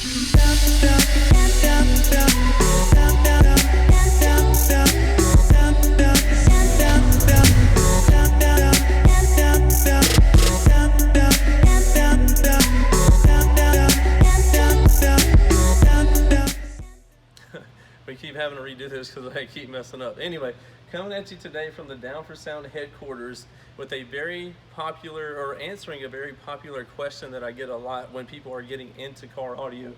We keep having to redo this because I keep messing up. Anyway, coming at you today from the Down for Sound headquarters with a very popular, or answering a very popular question that I get a lot when people are getting into car audio.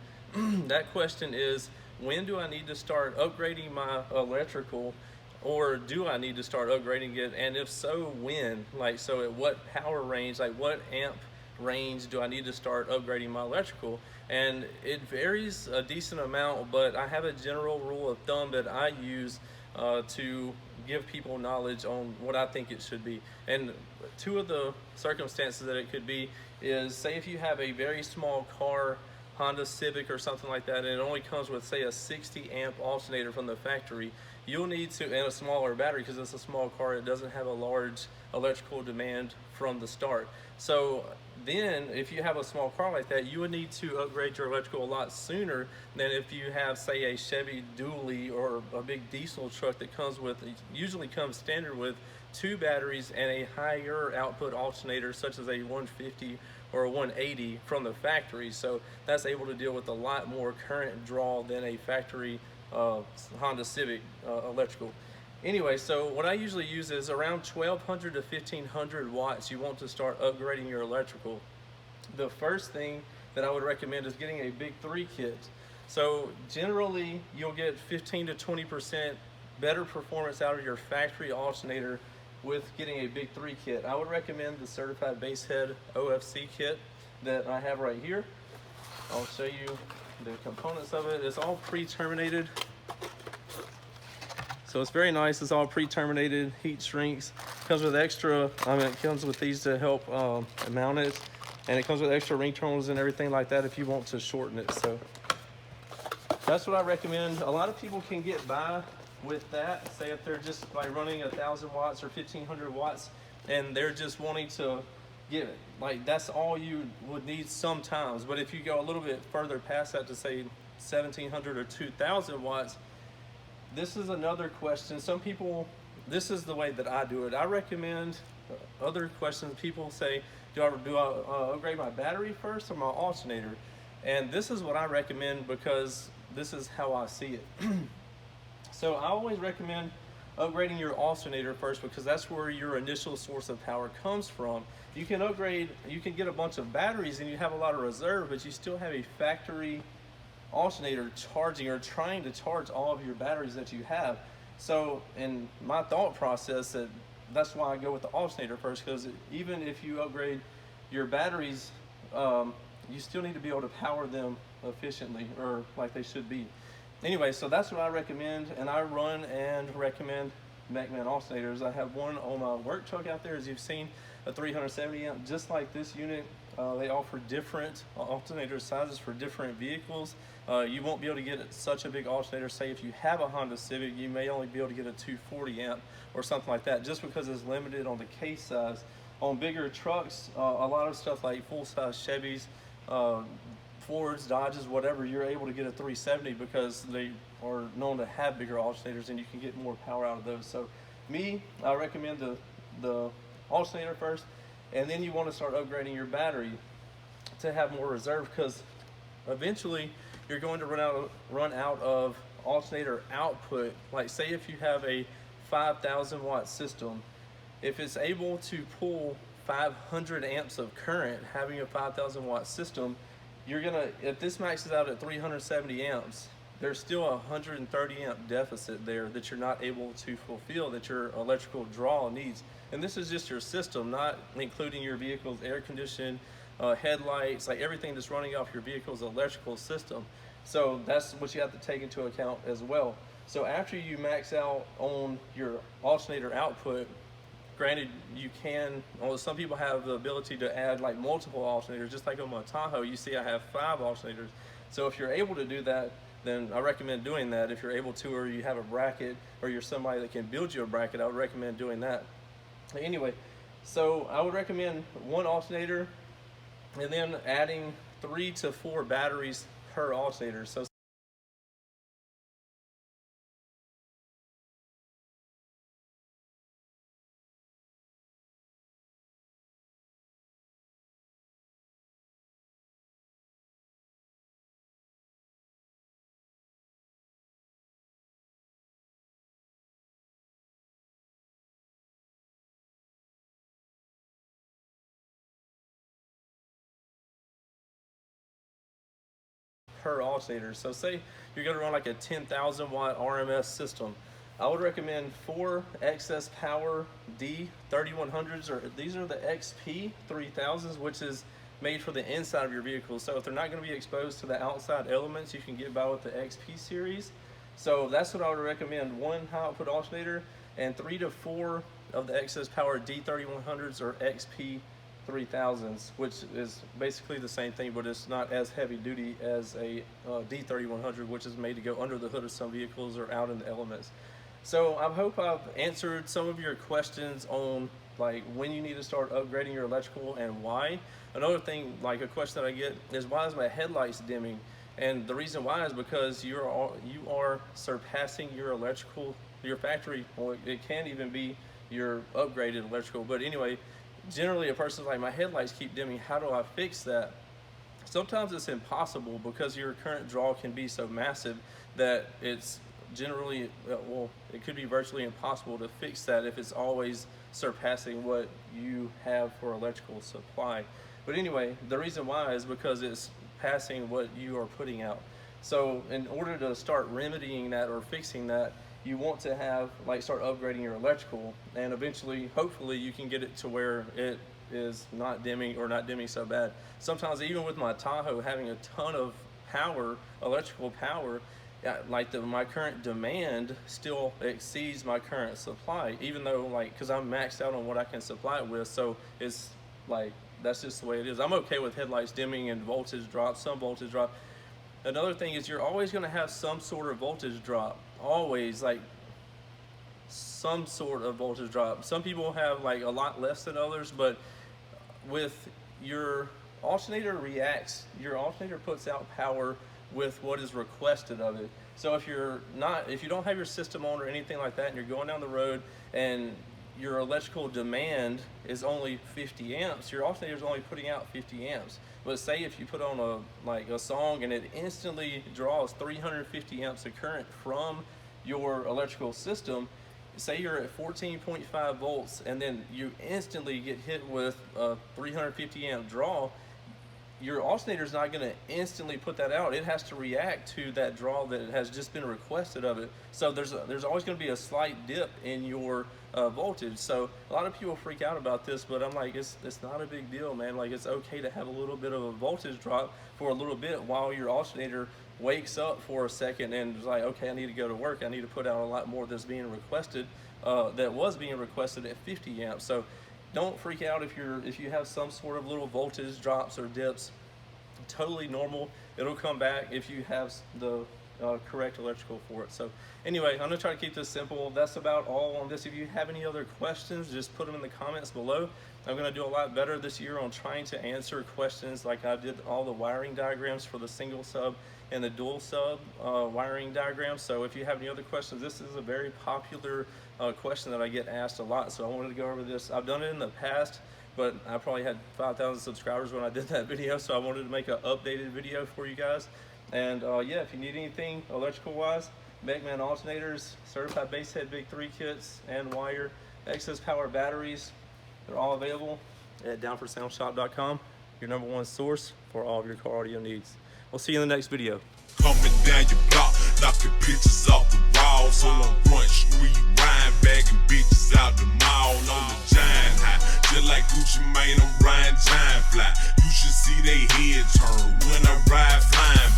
That question is, when do I need to start upgrading my electrical, or do I need to start upgrading it? And if so, when? Like, so at what power range, like what amp range do I need to start upgrading my electrical? And it varies a decent amount, but I have a general rule of thumb that I use to give people knowledge on what I think it should be. And two of the circumstances that it could be is, say if you have a very small car, Honda Civic or something like that, and it only comes with, say, a 60 amp alternator from the factory, you'll need to, and a smaller battery because it's a small car, it doesn't have a large electrical demand from the start. So then if you have a small car like that, you would need to upgrade your electrical a lot sooner than if you have, say, a Chevy dually or a big diesel truck that comes with, usually comes standard with 2 batteries and a higher output alternator such as a 150 or a 180 from the factory. So that's able to deal with a lot more current draw than a factory Honda Civic electrical. Anyway, so what I usually use is around 1200 to 1500 watts you want to start upgrading your electrical. The first thing that I would recommend is getting a big 3 kit. So generally you'll get 15 to 20% better performance out of your factory alternator with getting a big 3 kit. I would recommend the certified bass head OFC kit that I have right here. I'll show you the components of it. It's all pre-terminated, so it's very nice. It's all pre-terminated, heat shrinks. Comes with extra, it comes with these to help mount it, and it comes with extra ring terminals and everything like that if you want to shorten it. So that's what I recommend. A lot of people can get by with that, say if they're just like running 1000 watts or 1500 watts and they're just wanting to get it, like that's all you would need sometimes. But if you go a little bit further past that to say 1700 or 2000 watts, this is another question. Some people, this is the way that I do it. I recommend other questions. People say, do I upgrade my battery first or my alternator? And this is what I recommend because this is how I see it. So I always recommend upgrading your alternator first because that's where your initial source of power comes from. You can upgrade, you can get a bunch of batteries and you have a lot of reserve, but you still have a factory alternator charging or trying to charge all of your batteries that you have. So in my thought process, that's why I go with the alternator first, because even if you upgrade your batteries, you still need to be able to power them efficiently or like they should be. Anyway, so that's what I recommend, and I run and recommend MacMan alternators. I have one on my work truck out there, as you've seen, a 370 amp, just like this unit. They offer different alternator sizes for different vehicles. You won't be able to get such a big alternator. Say if you have a Honda Civic, you may only be able to get a 240 amp or something like that, just because it's limited on the case size. On bigger trucks, a lot of stuff like full-size Chevys, Fords, Dodges, whatever, you're able to get a 370 because they are known to have bigger alternators and you can get more power out of those. So I recommend the alternator first, and then you want to start upgrading your battery to have more reserve, because eventually you're going to run out of alternator output. Like say if you have a 5000 watt system, if it's able to pull 500 amps of current, having a 5000 watt system, you're gonna, if this maxes out at 370 amps, there's still a 130 amp deficit there that you're not able to fulfill, that your electrical draw needs. And this is just your system, not including your vehicle's air conditioning, headlights, like everything that's running off your vehicle's electrical system. So that's what you have to take into account as well. So after you max out on your alternator output, granted, you can, well, some people have the ability to add like multiple alternators, just like on my Tahoe, you see I have 5 alternators. So if you're able to do that, then I recommend doing that. If you're able to, or you have a bracket, or you're somebody that can build you a bracket, I would recommend doing that. Anyway, so I would recommend 1 alternator and then adding 3 to 4 batteries per alternator. So per alternator. So say you're going to run like a 10,000 watt RMS system. I would recommend 4 excess power D3100s, or these are the XP 3000s, which is made for the inside of your vehicle. So if they're not going to be exposed to the outside elements, you can get by with the XP series. So that's what I would recommend: 1 high output alternator and 3 to 4 of the excess power D3100s or XP 3000s, which is basically the same thing, but it's not as heavy duty as a D3100, which is made to go under the hood of some vehicles or out in the elements. So I hope I've answered some of your questions on like when you need to start upgrading your electrical and why. Another thing, like a question that I get is, why is my headlights dimming? And the reason why is because you are surpassing your electrical, your factory, or it can even be your upgraded electrical. But anyway, generally a person's like, my headlights keep dimming, how do I fix that? Sometimes it's impossible because your current draw can be so massive that it's generally, well, it could be virtually impossible to fix that if it's always surpassing what you have for electrical supply. But anyway, the reason why is because it's passing what you are putting out. So in order to start remedying that or fixing that, you want to have, like, start upgrading your electrical, and eventually, hopefully, you can get it to where it is not dimming, or not dimming so bad. Sometimes even with my Tahoe having a ton of power, electrical power, like my current demand still exceeds my current supply, even though, like, because I'm maxed out on what I can supply it with. So it's like, that's just the way it is. I'm okay with headlights dimming and voltage drop, some voltage drop. Another thing is, you're always going to have some sort of voltage drop. Always, like, some sort of voltage drop. Some people have like a lot less than others, but with your alternator reacts, your alternator puts out power with what is requested of it. So if you don't have your system on or anything like that, and you're going down the road and your electrical demand is only 50 amps, your alternator is only putting out 50 amps. But say if you put on a song and it instantly draws 350 amps of current from your electrical system, say you're at 14.5 volts and then you instantly get hit with a 350 amp draw, your alternator is not going to instantly put that out. It has to react to that draw that has just been requested of it. So there's always going to be a slight dip in your voltage. So a lot of people freak out about this, but I'm like, it's not a big deal, man. Like, it's okay to have a little bit of a voltage drop for a little bit while your alternator wakes up for a second and is like, okay, I need to go to work. I need to put out a lot more that's being requested, that was being requested at 50 amps. So don't freak out if you have some sort of little voltage drops or dips. Totally normal. It'll come back if you have the correct electrical for it. So anyway, I'm gonna try to keep this simple. That's about all on this. If you have any other questions, just put them in the comments below. I'm gonna do a lot better this year on trying to answer questions, like I did all the wiring diagrams for the single sub and the dual sub wiring diagrams. So if you have any other questions, this is a very popular question that I get asked a lot. So I wanted to go over this. I've done it in the past, but I probably had 5,000 subscribers when I did that video. So I wanted to make an updated video for you guys. And yeah, if you need anything electrical wise, Beckman alternators, certified base head big 3 kits and wire, excess power batteries, they're all available at downforsoundshop.com, your #1 source for all of your car audio needs. We'll see you in the next video. Coming down your block, knocking pictures off the walls. On Front Street, riding, bagging bitches out the mall. On the giant high, just like Gucci Mane, I'm riding giant fly. You should see they head turn when I ride flying.